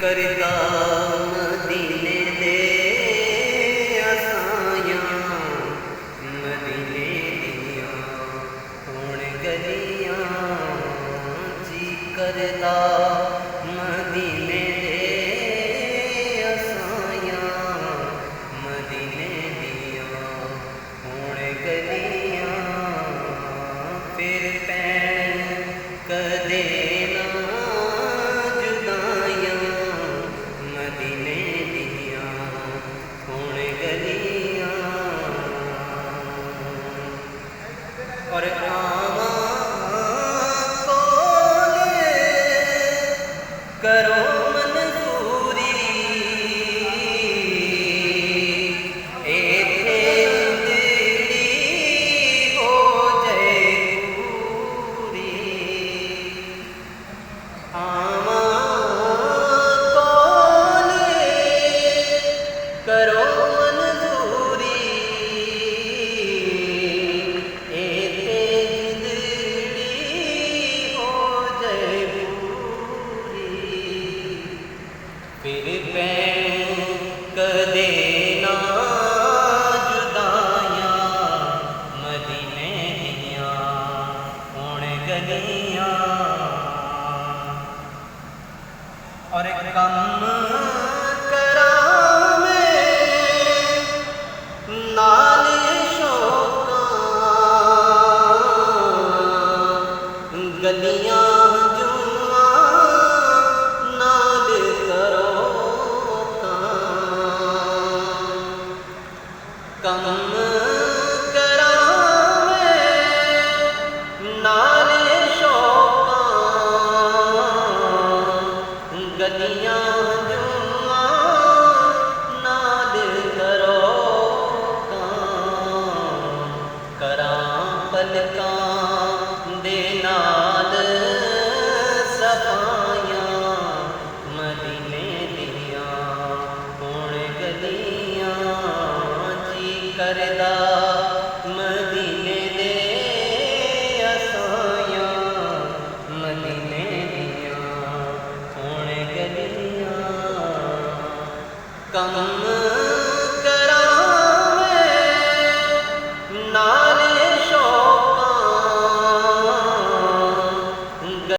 करदा मदीने दे असायां, मदीने दियां हुण गलियां। जी करदा मदीने दे असायां, मदीने दियां हुण गलियां। फिर पैण कदे ना जुदाइयां, मदीने दियां हुण गलियां। और आवां कोले करो मंजूरी, एथे दिली हो जाए पूरी। आवां कोले करो मंजूरी, एथे दिली हो जाए पूरी। फिर पैण कदे ना जुदाइयां, मदीने दियां हुण गलियां। और कम करां मैं नाल शौकां, गलियां जुआं नाल करो तां। कम करां मैं नाल शौकां, गलियां जुआं नाल करो तां। करां पलकां दे नाल सफायां, मदीने दियां हुण गलियां। जी करदा मदीने दे असायां, मदीने दियां हुण गलियां। कम